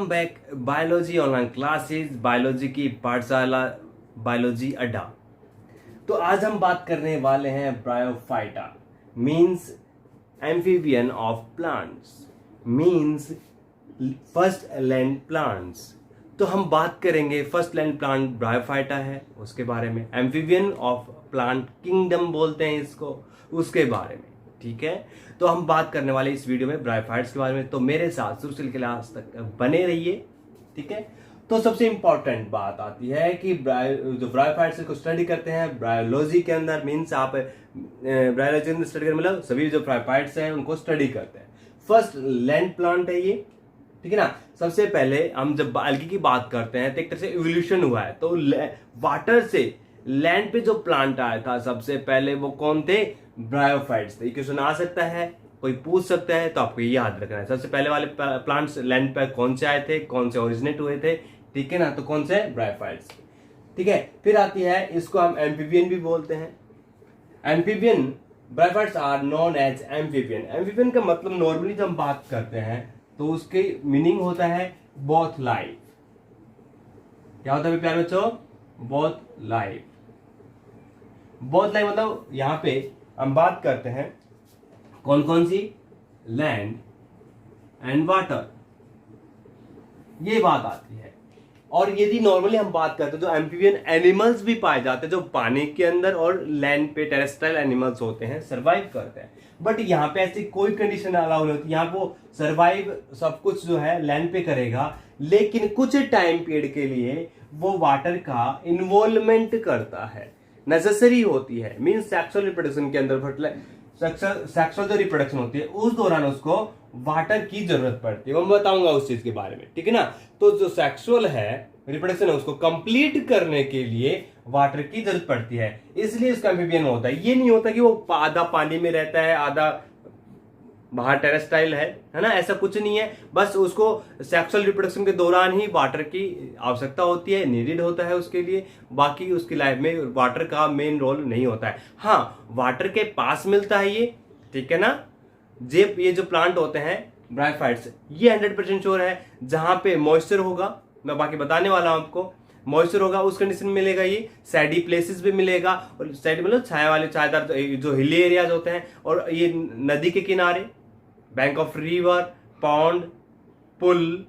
Welcome back biology online classes, biology की पाठशाला, biology अड्डा। तो आज हम बात करने वाले हैं bryophyta means amphibian of plants, means first land plants. तो हम बात करेंगे फर्स्ट लैंड प्लांट ब्रायोफाइटा है उसके बारे में, एम्फीबियन ऑफ प्लांट किंगडम बोलते हैं इसको, उसके बारे में। ठीक है, तो हम बात करने वाले इस वीडियो में ब्रायोफाइट्स के बारे में। तो मेरे साथ शुरू से लेकर लास्ट तक बने रहिए। ठीक है, तो सबसे इंपॉर्टेंट बात आती है कि जो ब्रायोफाइट्स को स्टडी करते हैं बायोलॉजी के अंदर, मीन्स आप बायोलॉजी के अंदर स्टडी करते मतलब सभी जो ब्रायोफाइट्स हैं उनको स्टडी करते हैं। फर्स्ट लैंड प्लांट है ये, ठीक है ना। सबसे पहले हम जब एल्गी की बात करते हैं तो एक तरह से इवोल्यूशन हुआ है। तो वाटर से लैंड पे जो प्लांट आया था सबसे पहले वो कौन थे? ब्रायोफाइट्स थे। क्वेश्चन आ सकता है, कोई पूछ सकता है, तो आपको ये याद रखना है। सबसे पहले वाले प्लांट्स लैंड पे कौन से आए थे, कौन से ओरिजिनेट हुए थे, ठीक है ना, तो कौन से? ब्रायोफाइट्स। ठीक है, फिर आती है, इसको हम एम्फीबियन भी बोलते हैं। Amphibian bryophytes are known as amphibian. Amphibian का मतलब नॉर्मली जब हम बात करते हैं तो उसके मीनिंग होता है बोथ लाइफ। क्या होता है प्यारे बच्चों? Both life. बोथ लाइफ मतलब यहां पे हम बात करते हैं कौन कौन सी? लैंड एंड वाटर, ये बात आती है। और यदि नॉर्मली हम बात करते हैं जो एम्फीबियन एनिमल्स भी पाए जाते हैं जो पानी के अंदर और लैंड पे टेरेस्ट्रियल एनिमल्स होते हैं, सरवाइव करते हैं। बट यहाँ पे ऐसी कोई कंडीशन अलाउ नहीं होती। यहाँ वो सरवाइव सब कुछ जो है लैंड पे करेगा, लेकिन कुछ टाइम पीरियड के लिए वो वाटर का इन्वॉल्वमेंट करता है, नेसेसरी होती है। मीन्स सेक्सुअल रिप्रोडक्शन के अंदर सेक्सुअल जो रिप्रोडक्शन होती है उस दौरान उसको वाटर की जरूरत पड़ती है। मैं बताऊंगा उस चीज के बारे में, ठीक है ना। तो जो सेक्सुअल है रिप्रोडक्शन है उसको कंप्लीट करने के लिए वाटर की जरूरत पड़ती है, इसलिए इसका एम्फीबियन होता है। ये नहीं होता कि वो आधा पानी में रहता है आधा बाहर टेरेस्ट्राइल है ना, ऐसा कुछ नहीं है। बस उसको सेक्सुअल रिप्रोडक्शन के दौरान ही वाटर की आवश्यकता होती है, नीडेड होता है उसके लिए। बाकी उसकी लाइफ में वाटर का मेन रोल नहीं होता है। हाँ, वाटर के पास मिलता है ये, ठीक है ना। ये जो प्लांट होते हैं ब्रायोफाइट्स, ये 100% श्योर है जहां पे मॉइस्चर होगा, मैं बाकी बताने वाला हूं आपको। मॉइस्चर होगा उस कंडीशन में मिलेगा ये। सैडी प्लेसेस भी मिलेगा, और सैडी मतलब छाया वाले छायादार जो हिली एरियाज होते हैं, और ये नदी के किनारे, बैंक ऑफ रिवर, पॉन्ड, पुल,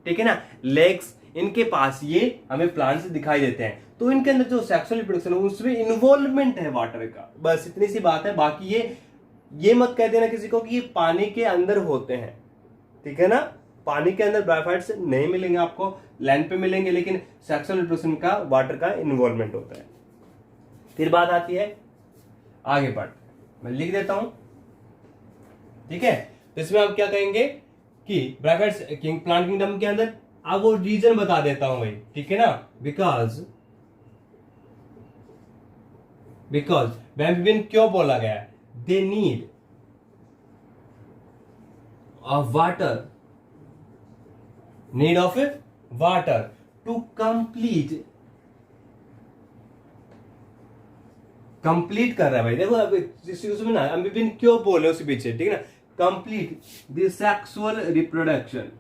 ठीक है ना, लेक्स, इनके पास ये हमें प्लांट्स दिखाई देते हैं। तो इनके अंदर जो सेक्सुअल रिप्रोडक्शन है उसमें इन्वॉल्वमेंट है वाटर का, बस इतनी सी बात है। बाकी ये मत कह देना किसी को कि ये पानी के अंदर होते हैं, ठीक है ना। पानी के अंदर ब्रायोफाइट्स नहीं मिलेंगे आपको, लैंड पे मिलेंगे, लेकिन सेक्सुअल रिप्रोडक्शन का वाटर का इन्वॉल्वमेंट होता है। फिर बात आती है आगे बढ़, मैं लिख देता हूं, ठीक है। तो इसमें आप क्या कहेंगे कि ब्रायोफाइट्स प्लांट किंगडम के अंदर, अब वो रीजन बता देता हूं भाई, ठीक है ना। बिकॉज एम्फीबियन क्यों बोला गया? They need of water, need of water to complete कर रहा है भाई। देखो अब इसमें ना एम्फीबियन क्यों बोले उसके पीछे, ठीक है ना। Complete the sexual reproduction,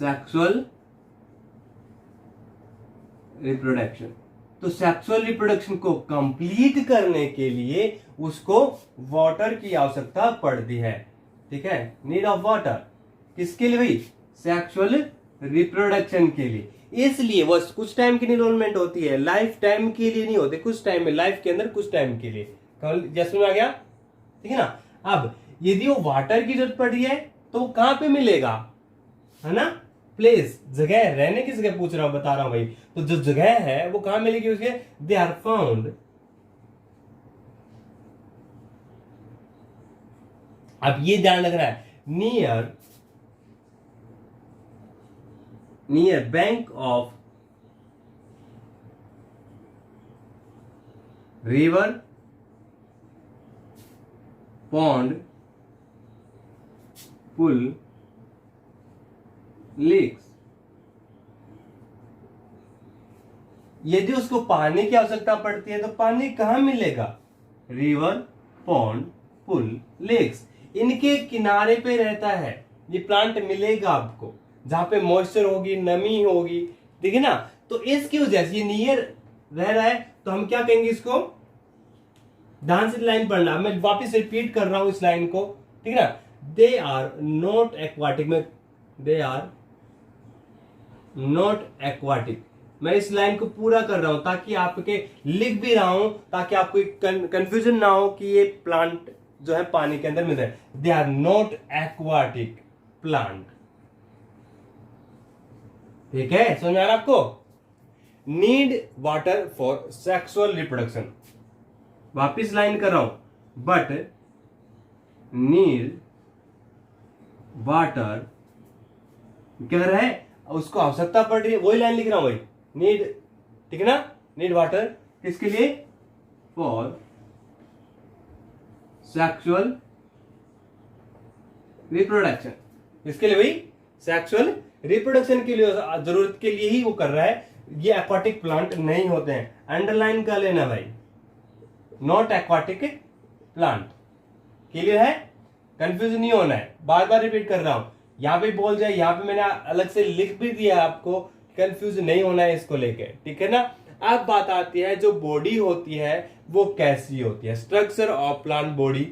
sexual reproduction. तो सेक्सुअल रिप्रोडक्शन को कंप्लीट करने के लिए उसको वाटर की आवश्यकता पड़ती है, ठीक है। नीड ऑफ वाटर किसके लिए भाई? सेक्सुअल रिप्रोडक्शन के लिए। इसलिए वो कुछ टाइम की इन्वॉल्वमेंट होती है, लाइफ टाइम के लिए नहीं होती, कुछ टाइम में, लाइफ के अंदर कुछ टाइम के लिए। जैसे में आ गया, ठीक है ना। अब यदि वो वाटर की जरूरत पड़ रही है तो वो कहां पे मिलेगा, है ना। प्लेस, जगह, रहने की जगह पूछ रहा हूं, बता रहा हूं भाई। तो जो जगह है वो कहां मिलेगी उसके? दे आर फाउंड, अब ये ध्यान रखना है, near bank of river, pond, pool, lakes. यदि उसको पानी की आवश्यकता पड़ती है तो पानी कहां मिलेगा? रिवर, पॉन्ड, पुल, लेक्स, इनके किनारे पे रहता है। ये प्लांट मिलेगा आपको जहां पे मॉइस्चर होगी, नमी होगी, ठीक है ना। तो इसकी वजह से ये नियर रह रहा है, तो हम क्या कहेंगे इसको, ध्यान से लाइन पढ़ना, मैं वापस रिपीट कर रहा हूं इस लाइन को, ठीक है ना। दे आर नॉट एक्वाटिक में, दे आर नॉट एक्वाटिक, मैं इस लाइन को पूरा कर रहा हूं ताकि आपके लिख भी रहा हूं ताकि आपको कंफ्यूजन ना हो कि ये प्लांट जो है पानी के अंदर मिलता है। They are not aquatic plant, ठीक है, समझ आ रहा आपको। Need water for sexual reproduction, वापिस लाइन कर रहा हूं, बट नीड वाटर कह रहा है, उसको आवश्यकता पड़ रही है, वही लाइन लिख रहा हूं भाई, नीड, ठीक है ना, नीड वाटर किसके लिए, फॉर सेक्सुअल रिप्रोडक्शन, इसके लिए भाई सेक्सुअल रिप्रोडक्शन के लिए, जरूरत के लिए ही वो कर रहा है। ये एक्वाटिक प्लांट नहीं होते हैं, अंडरलाइन कर लेना भाई, नॉट एक्वाटिक प्लांट, क्लियर है, कंफ्यूज नहीं होना है, बार बार रिपीट कर रहा हूं, यहां पे बोल जाए, यहां पे मैंने अलग से लिख भी दिया आपको, कंफ्यूज नहीं होना है इसको लेके, ठीक है ना। अब बात आती है जो बॉडी होती है वो कैसी होती है, स्ट्रक्चर ऑफ प्लांट बॉडी,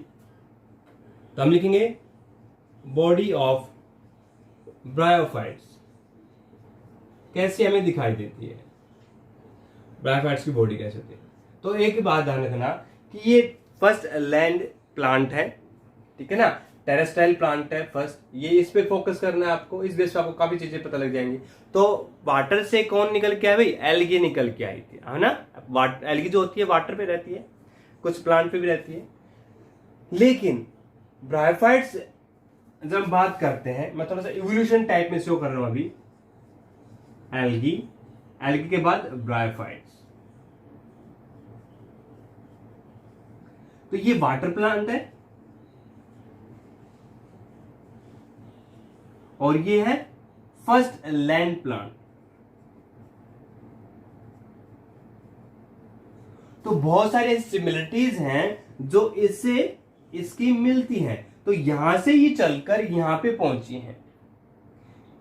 तो हम लिखेंगे बॉडी ऑफ ब्रायोफाइट्स कैसी हमें दिखाई देती है, ब्रायोफाइट्स की बॉडी कैसे होती है। तो एक बात ध्यान रखना कि ये फर्स्ट लैंड प्लांट है, ठीक है ना, टेरेस्ट्राइल प्लांट है फर्स्ट, ये इस पे फोकस करना है आपको, इस बेस पे आपको काफी चीजें पता लग जाएंगी। तो वाटर से कौन निकल के आया भाई, एल्गी निकल के आई थी, है ना। एल्गी जो होती है वाटर पे रहती है, कुछ प्लांट पे भी रहती है, लेकिन ब्रायोफाइट्स जब हम बात करते हैं, मैं थोड़ा सा इवोल्यूशन टाइप में शो कर रहा हूं अभी, एल्गी, एल्गी के बाद ब्रायोफाइट्स, तो ये वाटर प्लांट है और ये है फर्स्ट लैंड प्लांट। तो बहुत सारे सिमिलरिटीज हैं जो इससे इसकी मिलती हैं, तो यहां से ये चलकर यहां पे पहुंची हैं।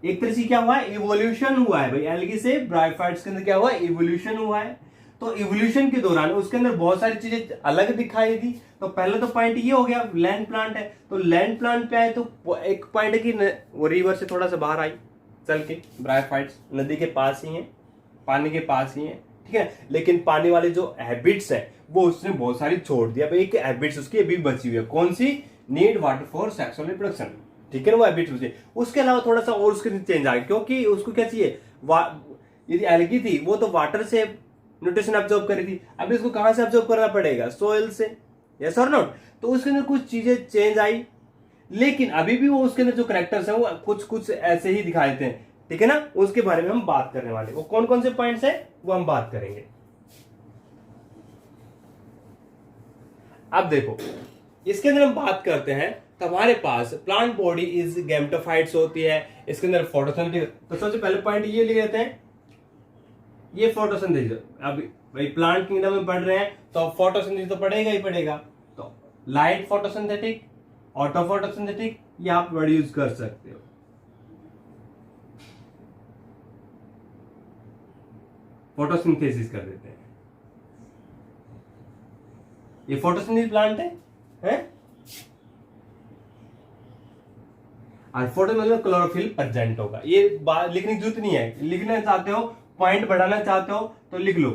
एक तरह से क्या हुआ है, इवोल्यूशन हुआ है भाई, एल्गी से ब्रायोफाइट्स के अंदर क्या हुआ है, इवोल्यूशन हुआ है। तो इवोल्यूशन के दौरान उसके अंदर बहुत सारी चीजें अलग दिखाई दी। तो पहले तो पॉइंट ये हो गया, लैंड प्लांट है, तो लैंड प्लांट पे आए तो एक पॉइंट है कि वो रिवर से थोड़ा सा बाहर आई चल के, ब्रायोफाइट्स नदी के पास ही है, पानी के पास ही है, ठीक है, लेकिन पानी वाले जो हैबिट्स है वो उसने बहुत सारी छोड़ दिया भाई, एक हैबिट्स उसकी अभी बची हुई है, कौन सी, need water for sexual reproduction, ठीक है ना, वो हैबिट्स बची। उसके अलावा थोड़ा सा और उसके चेंज आ गया, क्योंकि उसको क्या चाहिए, यदि एल्गी थी वो तो वाटर से न्यूट्रिशन ऑब्जॉर्व करी थी, अब इसको कहां से ऑब्जॉर्व करना पड़ेगा, सोइल से, यस और नॉट। तो उसके अंदर कुछ चीजें चेंज आई, लेकिन अभी भी वो उसके अंदर जो करेक्टर्स है वो कुछ कुछ ऐसे ही दिखाई देते हैं, ठीक है ना, उसके बारे में हम बात करने वाले, वो कौन कौन से पॉइंट्स है वो हम बात करेंगे। अब देखो, इसके अंदर हम बात करते हैं तो हमारे पास प्लांट बॉडी इज गैमेटोफाइट्स होती है, इसके अंदर फोटोसिंथेसिस, तो सबसे पहले पॉइंट ये लिख लेते हैं, ये फोटोसिंथेसिस। अब भाई प्लांट किंगडम में पढ़ रहे हैं तो फोटोसिंथेसिस तो पढ़ेगा ही पढ़ेगा, तो लाइट फोटोसिंथेटिक, ऑटो फोटोसिंथेटिक, ये आप वर्ड यूज कर सकते हो। फोटोसिंथेसिस कर देते हैं, ये फोटोसिंथेसिस प्लांट है? और फोटो मतलब क्लोरोफिल प्रेजेंट होगा, ये बात लिखने की जरूरत नहीं है, लिखना चाहते हो, पॉइंट बढ़ाना चाहते हो तो लिख लो,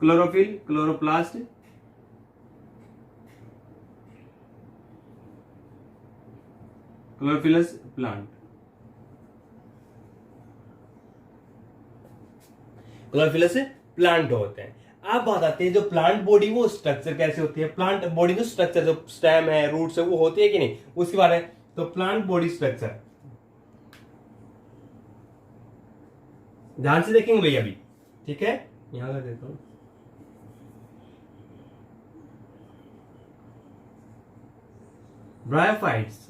chlorophyll, chloroplast, chlorophyllous plant, chlorophyllous plant होते हैं। अब बात आती है जो प्लांट बॉडी, वो स्ट्रक्चर कैसे होती है, प्लांट बॉडी जो स्ट्रक्चर, जो स्टेम है, रूट्स है, वो होती है कि नहीं, उसके बारे में। तो प्लांट बॉडी स्ट्रक्चर ध्यान से देखेंगे भैया अभी, ठीक है, यहां कर देता हूं, ब्रायोफाइट्स,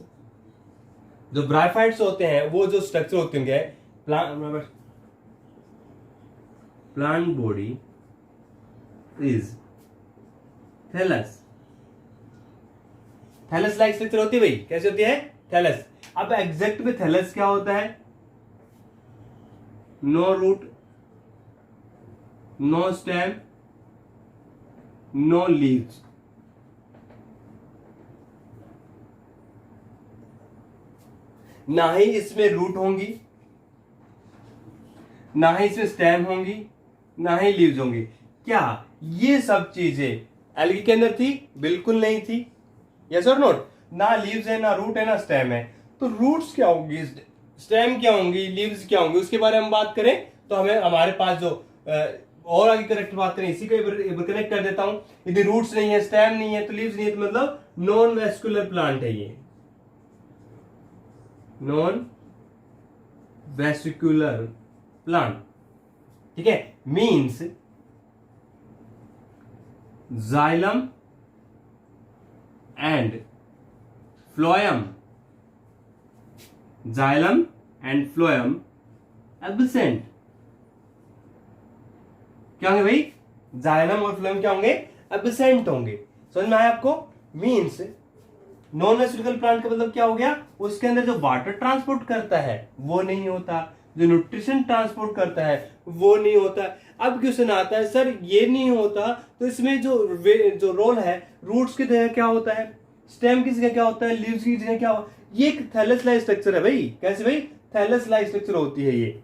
जो ब्रायोफाइट्स होते हैं वो जो स्ट्रक्चर होते होंगे, plant body is thallus, thallus like structure होती है भाई, कैसे होती है, थैलस। अब एग्जैक्ट में थैलस क्या होता है? No root, no stem, no leaves. ना ही इसमें रूट होंगी, ना ही इसमें स्टेम होंगी, ना ही लीव्स होंगी। क्या ये सब चीजें एल्गी के अंदर थी? बिल्कुल नहीं थी। यस और नोट? ना लीव्स है, ना रूट है, ना स्टेम है। तो रूट्स क्या होंगी, स्टेम क्या होंगी, लीव्स क्या होंगी, उसके बारे में बात करें तो हमें हमारे पास जो और आगे करेक्ट बात करें, इसी को कनेक्ट कर देता हूं। यदि रूट्स नहीं है, स्टेम नहीं है, तो लीव्स नहीं है, तो मतलब नॉन वेस्कुलर प्लांट है ये, नॉन वेस्कुलर प्लांट। ठीक है, means xylem and phloem, xylem and phloem absent. क्या होंगे भाई? जाइलम और फ्लोएम क्या होंगे? एब्सेंट होंगे। समझ में आया आपको? मीन्स नॉन वेस्कुलर प्लांट का मतलब क्या हो गया? उसके अंदर जो वाटर ट्रांसपोर्ट करता है वो नहीं होता, जो न्यूट्रिशन ट्रांसपोर्ट करता है वो नहीं होता। अब क्वेश्चन आता है, सर ये नहीं होता तो इसमें जो रोल है, रूट्स की जगह क्या होता है, स्टेम की जगह क्या होता है, लीव्स की जगह क्या होता है? ये एक थैलस लाइक स्ट्रक्चर है भाई। कैसे भाई? थैलस लाइक स्ट्रक्चर होती है ये।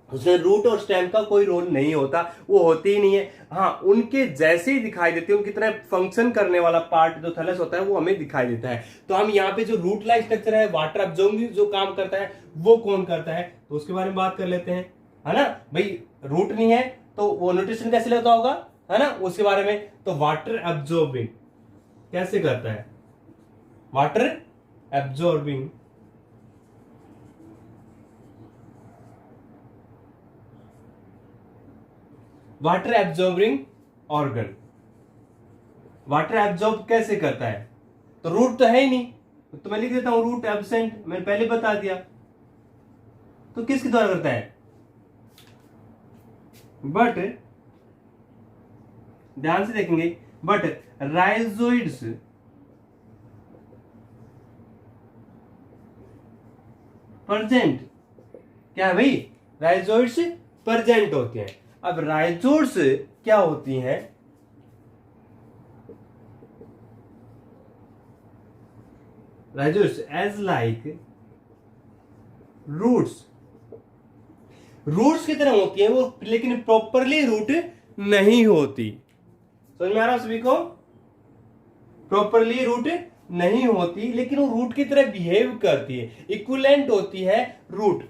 उसमें रूट और स्टेम का कोई रोल नहीं होता, वो होती ही नहीं है। हाँ, उनके जैसे ही दिखाई देते हैं, उनकी तरह फंक्शन करने वाला पार्ट जो थैलस होता है वो हमें दिखाई देता है। तो हम यहाँ पे जो रूट लाइक स्ट्रक्चर है, वाटर अब्जॉर्बिंग जो काम करता है वो कौन करता है, तो उसके बारे में बात कर लेते हैं, है ना भाई? रूट नहीं है तो वो न्यूट्रिशन कैसे लेता होगा, है ना, उसके बारे में। तो वाटर अब्जॉर्बिंग कैसे करता है? Water absorbing water absorbing organ, water absorb कैसे करता है? तो रूट तो है ही नहीं, तो मैं लिख देता हूं रूट एब्सेंट, मैंने पहले बता दिया। तो किसके द्वारा करता है? बट ध्यान से देखेंगे, बट राइजोइड्स प्रेजेंट। क्या है भाई? राइजोइड्स प्रेजेंट होते हैं। अब राइजोइड्स क्या होती हैं? Rhizoids as like roots, roots की तरह होती है वो, लेकिन प्रॉपरली रूट नहीं होती। समझ में आ रहा सभी को? प्रॉपरली रूट नहीं होती, लेकिन वो रूट की तरह बिहेव करती है, इक्विवेलेंट होती है रूट।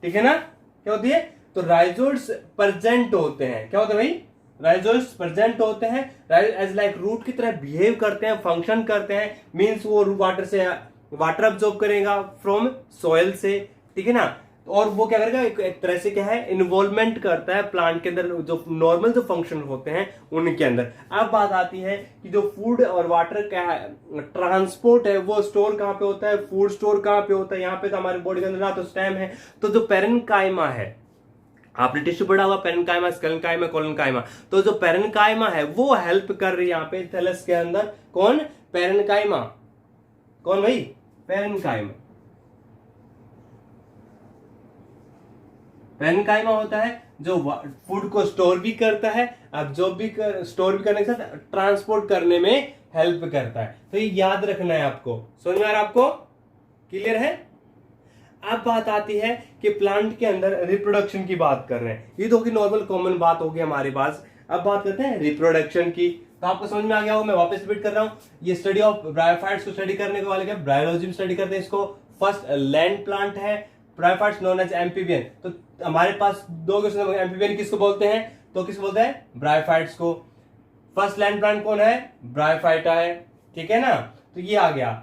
ठीक है ना? क्या होती है? तो राइजोइड्स प्रेजेंट होते हैं। क्या होते हैं भाई? राइजोइड्स प्रेजेंट होते हैं, एज लाइक रूट की तरह बिहेव करते हैं, फंक्शन करते हैं। मींस वो वाटर से वाटर अब्सॉर्ब करेगा फ्रॉम सॉइल से। ठीक है ना? और वो क्या करेगा, एक तरह से क्या है, इन्वॉल्वमेंट करता है प्लांट के अंदर, जो नॉर्मल जो फंक्शन होते हैं उनके अंदर। अब बात आती है कि जो फूड और वाटर का ट्रांसपोर्ट है वो स्टोर कहां पे होता है, फूड स्टोर कहां पे होता है? यहाँ पे तो हमारे बॉडी के अंदर ना तो स्टेम है, तो जो पेरेन्काइमा है, आपने टिश्यू पढ़ा हुआ, पेरेन्काइमा, स्केलेन्काइमा, कोलेन्काइमा। तो जो पेरेन्काइमा है वो हेल्प कर रही है यहाँ पे थैलस के अंदर। कौन? पेरेन्काइमा। कौन भाई? पेरेन्काइमा। पेरेन्काइमा होता है जो फूड को स्टोर भी करता है, अब्जॉर्ब भी स्टोर भी करने के साथ ट्रांसपोर्ट करने में हेल्प करता है। तो ये याद रखना है आपको। समझ में आ रहा है आपको? क्लियर है? अब बात आती है कि प्लांट के अंदर रिप्रोडक्शन की बात कर रहे हैं। ये तो नॉर्मल कॉमन बात होगी हमारे पास। अब बात करते हैं रिप्रोडक्शन की। तो आपको समझ में आ गया हो, मैं वापस रिपीट कर रहा हूं। ये स्टडी ऑफ ब्रायोफाइट्स को स्टडी करने के वाले क्या ब्रायोलॉजी में स्टडी करते हैं इसको। फर्स्ट लैंड प्लांट है, ब्रायोफाइट्स नोन एज एम्फीबियन। तो हमारे पास दो क्वेश्चन, एम्फीबियन किसको बोलते हैं? तो किसको बोलते हैं? ब्रायोफाइट्स को। फर्स्ट लैंड प्लांट कौन है? ब्रायोफाइटा है। ठीक है ना? तो ये आ गया।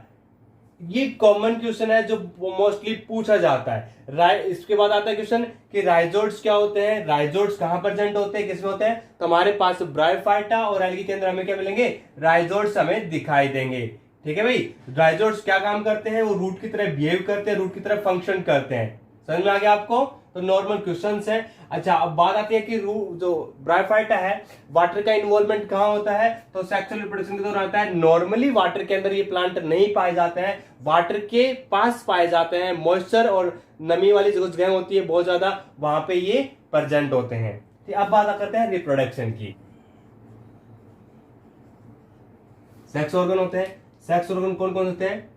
ये कॉमन क्वेश्चन है जो मोस्टली पूछा जाता है। इसके बाद आता है क्वेश्चन कि राइजोइड्स क्या होते हैं, राइजोइड्स कहां प्रेजेंट होते हैं, किसमें होते हैं? तो हमारे पास ब्रायोफाइटा और एल्गी के अंदर हमें क्या मिलेंगे? राइजोइड्स हमें दिखाई देंगे। ठीक है भाई? राइजोइड्स क्या काम करते हैं? वो रूट की तरह बिहेव करते हैं, रूट की तरह फंक्शन करते हैं। समझ में आ गया आपको? तो नॉर्मल क्वेश्चंस है। अच्छा, अब बात आती है कि जो ब्रायोफाइटा है वाटर का इन्वॉल्वमेंट कहाँ होता है? तो सेक्सुअल रिप्रोडक्शन के दौरान होता है। नॉर्मली वाटर के अंदर ये प्लांट नहीं पाए जाते हैं, वाटर के पास पाए जाते हैं। मॉइस्चर और नमी वाली जो जगह होती है बहुत ज्यादा, वहां पे ये प्रेजेंट होते हैं। तो अब बात करते हैं रिप्रोडक्शन की। सेक्स ऑर्गन होते हैं। सेक्स ऑर्गन कौन कौन होते हैं?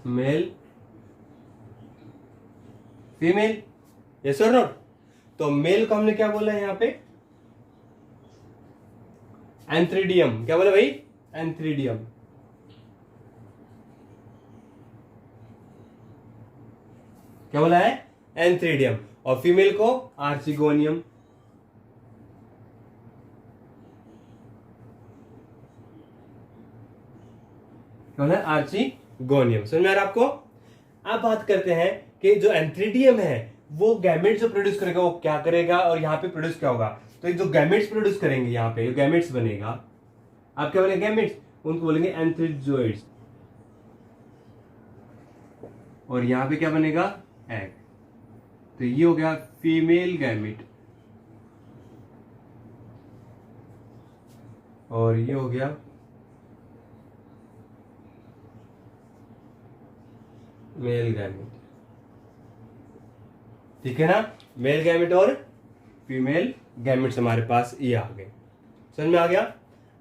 मेल, फीमेल, यस और नॉट? तो मेल को हमने क्या बोला है यहां पे? एंथ्रीडियम। क्या बोला भाई? एंथ्रीडियम। क्या बोला है? एंथ्रीडियम। और फीमेल को आर्चिगोनियम। क्या बोला है? आर्चिगोनियम। समझ में आ रहा है आपको? अब बात करते हैं कि जो एंथ्रीडियम है वो गैमेट्स जो प्रोड्यूस करेगा वो क्या करेगा, और यहाँ पे प्रोड्यूस क्या होगा? तो जो गैमेट्स प्रोड्यूस करेंगे, यहाँ पे गैमेट्स बनेगा, आप क्या बोलेंगे? गैमेट्स, उनको बोलेंगे एंथ्रीजोइड्स। और यहाँ पे क्या बनेगा? एग। तो ये हो गया फीमेल गैमेट, और ये हो गया मेल गैमेट। ठीक है ना? मेल गैमेट और फीमेल गैमेट्स हमारे पास ये आ गए। समझ में आ गया?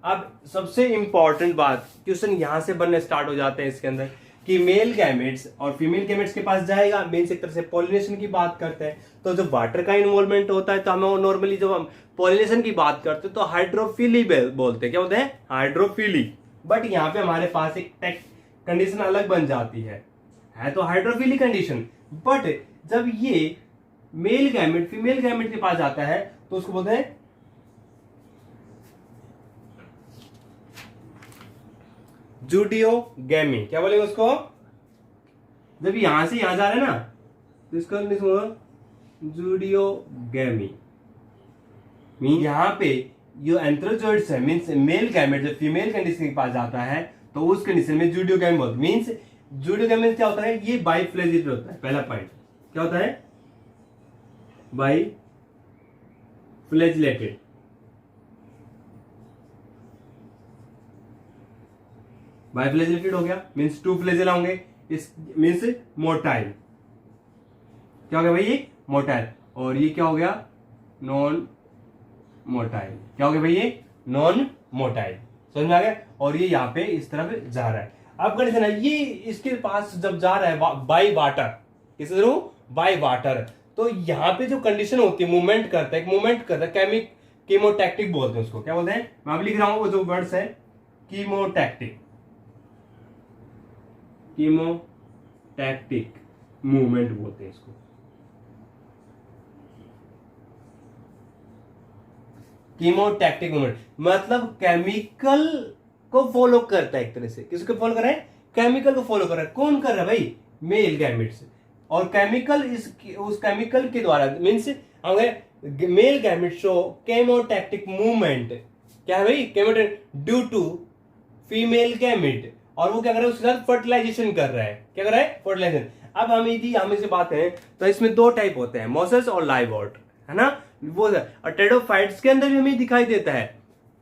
अब सबसे इंपॉर्टेंट बात, क्वेश्चन यहां से बनने स्टार्ट हो जाते हैं इसके अंदर कि मेल गैमेट्स और फीमेल गैमेट्स के पास जाएगा। मेन एक तरह से पॉलिनेशन की बात करते हैं, तो जो वाटर का इन्वॉल्वमेंट होता है, तो हमें नॉर्मली जब हम पॉलिनेशन की बात करते हैं तो हाइड्रोफिली बोलते हैं। क्या बोलते हैं? हाइड्रोफिली। बट यहाँ पे हमारे पास एक कंडीशन अलग बन जाती है तो हाइड्रोफिली कंडीशन। बट जब ये मेल गैमेट फीमेल गैमेट के पास जाता है तो उसको बोलते हैं जूडियोगैमी। क्या बोलेंगे उसको? जब यहां से यहां जा रहे हैं ना, तो इसका जूडियोगैमी। मीन यहां पे जो एंथ्रोजोइड्स है, मीन्स मेल गैमेट जब फीमेल कंडीशन के पास जाता है तो उस कंडीशन में जूडियोगैमी बोलते। मीन्स जूडियोगैमी क्या होता है? ये बाइफ्लेजिट होता है। पहला पॉइंट क्या होता है? बाइफ्लेजिलेटेड। बाइफ्लेजिलेटेड हो गया, मीन्स टू फ्लेजेला होंगे। इस मीन्स मोटाइल। क्या हो गया भाई? ये मोटाइल। और ये क्या हो गया? Non motile. क्या हो गया भाई? ये नॉन मोटाइल। समझ में आ गया? और ये यहाँ पे इस तरफ जा रहा है। अब कंडीशन है ये इसके पास जब जा रहा है बाई वाटर, किस थ्रू? By water. तो यहाँ पे जो कंडीशन होती है, मूवमेंट करता है, कीमोटैक्टिक बोलते हैं उसको। क्या बोलते हैं? मैं अब लिख रहा हूं वो जो वर्ड्स है, कीमोटैक्टिक। कीमोटैक्टिक मूवमेंट बोलते हैं इसको। कीमोटैक्टिक मूवमेंट मतलब केमिकल को फॉलो करता है एक तरह से। किसको फॉलो कर रहा है? केमिकल को फॉलो कर रहा है। कौन कर रहा है भाई? Male gametes. और केमिकल उस केमिकल के द्वारा, means male gamete show chemotactic movement. क्या है भाई? Chemotactic due to female gamete. और वो क्या कर रहा है? उसके साथ फर्टिलाइजेशन कर रहा है। क्या कर रहा है? फर्टिलाइजेशन। अब हम इसे बात करें तो इसमें दो टाइप होते हैं, मोसस और लाइवॉट, है ना? वो और टेरिडोफाइट्स के अंदर भी हमें दिखाई देता है।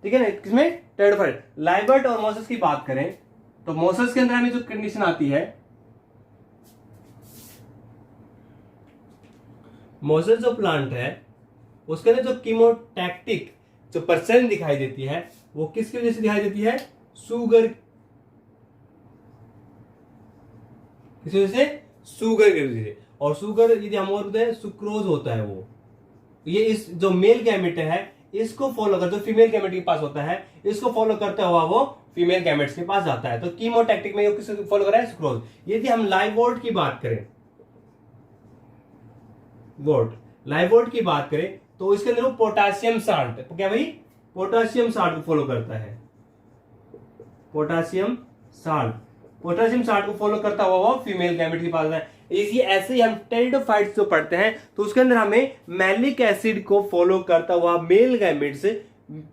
ठीक है ना? किसमें? टेरिडोफाइट। लाइवॉट और मोसस की बात करें तो मोसस के अंदर हमें जो कंडीशन आती है, मोसस जो प्लांट है उसके अंदर जो कीमोटैक्टिक जो परसेंट दिखाई देती है वो किसकी वजह से दिखाई देती है? शुगर। किस वजह से? शुगर की वजह से। और शुगर यदि हम और बताएं सुक्रोज होता है वो। ये इस जो मेल गैमेट है इसको फॉलो कर, जो फीमेल गैमेट के पास होता है इसको फॉलो करता हुआ वो फीमेल गैमेट्स के पास जाता है। तो कीमोटैक्टिक में किसको फॉलो कर रहा है? सुक्रोज। यदि हम लाइवोट की बात करें, लाइवोट की बात करें तो इसके अंदर वो पोटासियम साल्ट, क्या भाई? पोटासियम साल्ट को फॉलो करता है। पोटासियम साल्ट को फॉलो करता हुआ वो फीमेल गैमेट के पास है। इसी ऐसे ही हम टेरिडोफाइट्स जो पढ़ते हैं तो उसके अंदर हमें मैलिक एसिड को फॉलो करता हुआ मेल गैमेट से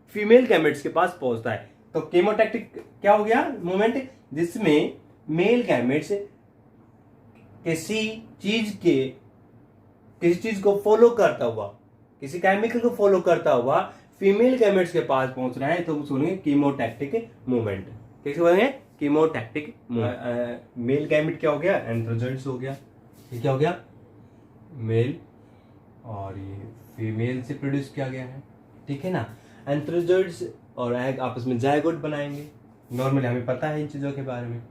फीमेल गैमेट्स के पास पहुंचता है। तो कीमोटैक्टिक क्या हो गया? मूवमेंट जिसमें मेल गैमेट्स किसी चीज को फॉलो करता हुआ, किसी केमिकल को फॉलो करता हुआ फीमेल गैमेट्स के पास पहुंच रहा है, तो उसको बोलेंगे कीमोटैक्टिक मूवमेंट। कैसे बोलेंगे? कीमोटैक्टिक मूवमेंट। मेल गैमेट क्या हो गया? एंथ्रोजोइड्स हो गया। ये क्या हो गया? मेल, और ये फीमेल से प्रोड्यूस किया गया है, ठीक है ना। एंथ्रोजोइड्स और एग आपस में जायगोट बनाएंगे। नॉर्मली हमें पता है इन चीजों के बारे में।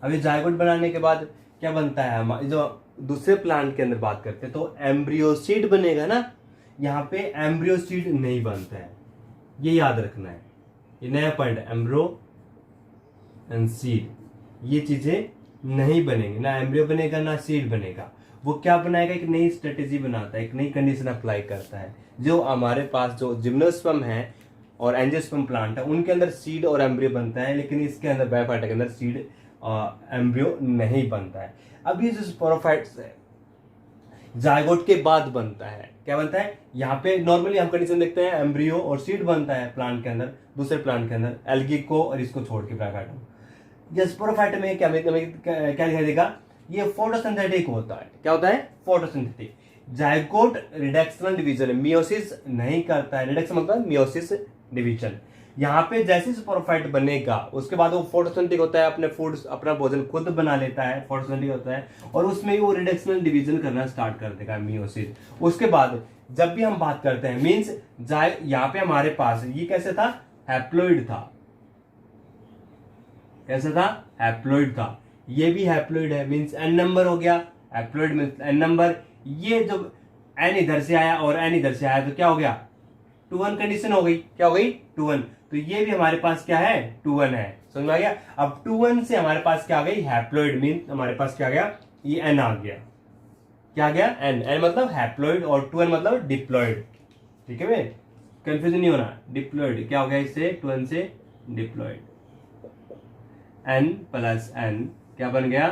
अभी जायगोट बनाने के बाद क्या बनता है? हम जो दूसरे प्लांट के अंदर बात करते हैं तो एम्ब्रियोसीड बनेगा ना। यहाँ पे एम्ब्रियोसीड नहीं बनता है, ये याद रखना है। ये नया पॉइंट, एम्ब्रो एंड सीड, ये चीजें नहीं बनेंगी, ना एम्ब्रियो बनेगा ना सीड बनेगा। वो क्या बनाएगा? एक नई स्ट्रेटेजी बनाता है, एक नई कंडीशन अप्लाई करता है। जो हमारे पास जो जिम्नोस्पर्म है और एंजियोस्पर्म प्लांट है, उनके अंदर सीड और एम्ब्रियो बनता है, लेकिन इसके अंदर ब्रायोफाइटा के अंदर सीड और एम्ब्रियो नहीं बनता है। अब ये जो स्पोरोफाइट्स है जायगोट के बाद बनता है। क्या बनता है? यहाँ पे नॉर्मली हम कंडीशन देखते हैं एम्ब्रियो और सीड बनता है प्लांट के अंदर, दूसरे प्लांट के अंदर, एल्गी को और इसको छोड़ के ब्रायोफाइटा। स्पोरोफाइट में क्या दिखाई देगा? ये फोटोसिंथेटिक होता है। क्या होता है? Photosynthetic. Zygote reductional division, meiosis नहीं करता है। रिडक्शन मतलब मियोसिस डिवीजन। यहाँ पे जैसे स्पोरोफाइट बनेगा उसके बाद वो फोटोसिंथेटिक होता है, अपने फूड, अपना भोजन खुद बना लेता है, फोटोसिंथेटिक होता है, और उसमें वो रिडक्शनल डिवीजन करना स्टार्ट कर देगा, मियोसिस। उसके बाद जब भी हम बात करते हैं मीन्स यहाँ पे हमारे पास ये कैसे था? हैप्लॉइड था। कैसा था? हैप्लॉइड था। ये भी हैप्लॉइड है, मीन्स एन नंबर हो गया। Haploid means n number. ये जब एन इधर से आया और एन इधर से आया तो क्या हो गया? 2-1 कंडीशन हो गई। क्या हो गई? 2-1। तो ये भी हमारे पास क्या है? 2-1 है। समझ में आ गया? अब 2-1 से हमारे पास क्या आ गई? हैप्लॉइड। मीन हमारे पास क्या आ गया? ये एन आ गया। क्या आ गया? एन। एन मतलब हैप्लॉइड और 2-1 मतलब डिप्लॉइड। ठीक है भाई, कंफ्यूजन नहीं होना। डिप्लॉइड क्या हो गया? इससे 2-1 से डिप्लॉइड। एन प्लस एन क्या बन गया?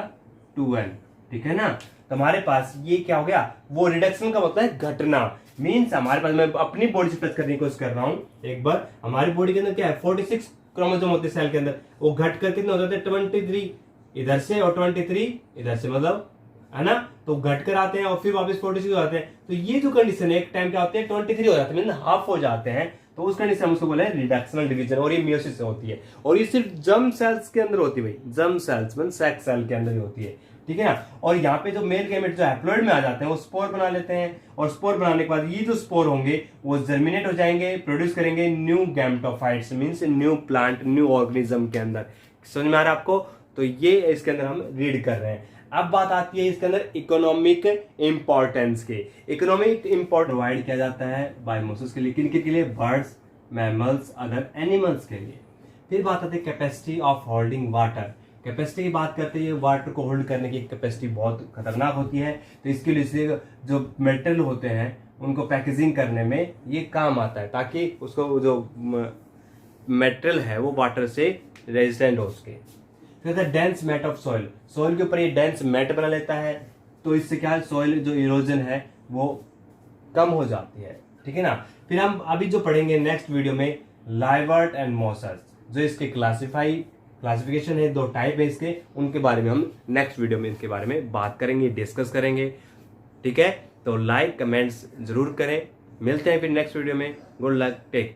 2-1। ठीक है ना। तो हमारे पास ये क्या हो गया? वो रिडक्शन का मतलब है घटना। मीन्स हमारे पास, मैं अपनी बॉडी से टच करने की कोशिश कर रहा हूं एक बार। हमारी बॉडी के अंदर क्या है? 46 क्रोमोसोम होते हैं सेल के अंदर। वो घट कर कितने हो जाते हैं? 23 इधर से और 23 इधर से, मतलब है ना। तो घट कर आते हैं और फिर वापस 46 हो जाते हैं। तो ये जो कंडीशन है, एक टाइम क्या होते हैं? 23 हो जाते हैं, मतलब हाफ हो जाते हैं। तो उस कंडीशन हम उसको बोले रिडक्शनल डिवीजन, और ये मियोसिस से होती है। और ये सिर्फ जर्म सेल्स के अंदर होती है भाई। जर्म सेल्स मतलब सेक्स सेल के अंदर ही होती है, ठीक है ना। और यहाँ पे जो मेल गैमेट जो हैप्लॉइड में आ जाते हैं वो स्पोर बना लेते हैं, और स्पोर बनाने के बाद ये जो स्पोर होंगे वो जर्मिनेट हो जाएंगे, प्रोड्यूस करेंगे new gametophytes, means new plant, new organism के अंदर। समझ में आ रहा है आपको? तो ये इसके अंदर हम रीड कर रहे हैं। अब बात आती है इसके अंदर इकोनॉमिक इंपॉर्टेंस के। इकोनॉमिक इंपॉर्टेंस प्रोवाइड किया जाता है बायोमोसिस के लिए। किनके लिए? बर्ड्स, मैमल्स, अदर एनिमल्स के लिए। फिर बात आती है capacity of holding water. Capacity की बात करते हैं, वाटर को होल्ड करने की कैपेसिटी बहुत खतरनाक होती है। तो इसके लिए से जो मेटल होते हैं उनको पैकेजिंग करने में ये काम आता है, ताकि उसको जो मेटल है वो वाटर से रेजिस्टेंट हो सके। फिर dense mat of soil, soil के ऊपर ये डेंस मैट बना लेता है। तो इससे क्या है? सॉइल जो इरोजन है वो कम हो जाती है, ठीक है ना। फिर हम अभी जो पढ़ेंगे नेक्स्ट वीडियो में लाइवर्ट एंड मॉसस, जो इसके क्लासिफिकेशन है, 2 टाइप है इसके, उनके बारे में हम नेक्स्ट वीडियो में इसके बारे में बात करेंगे, डिस्कस करेंगे, ठीक है। तो लाइक कमेंट्स जरूर करें। मिलते हैं फिर नेक्स्ट वीडियो में। Good luck, take.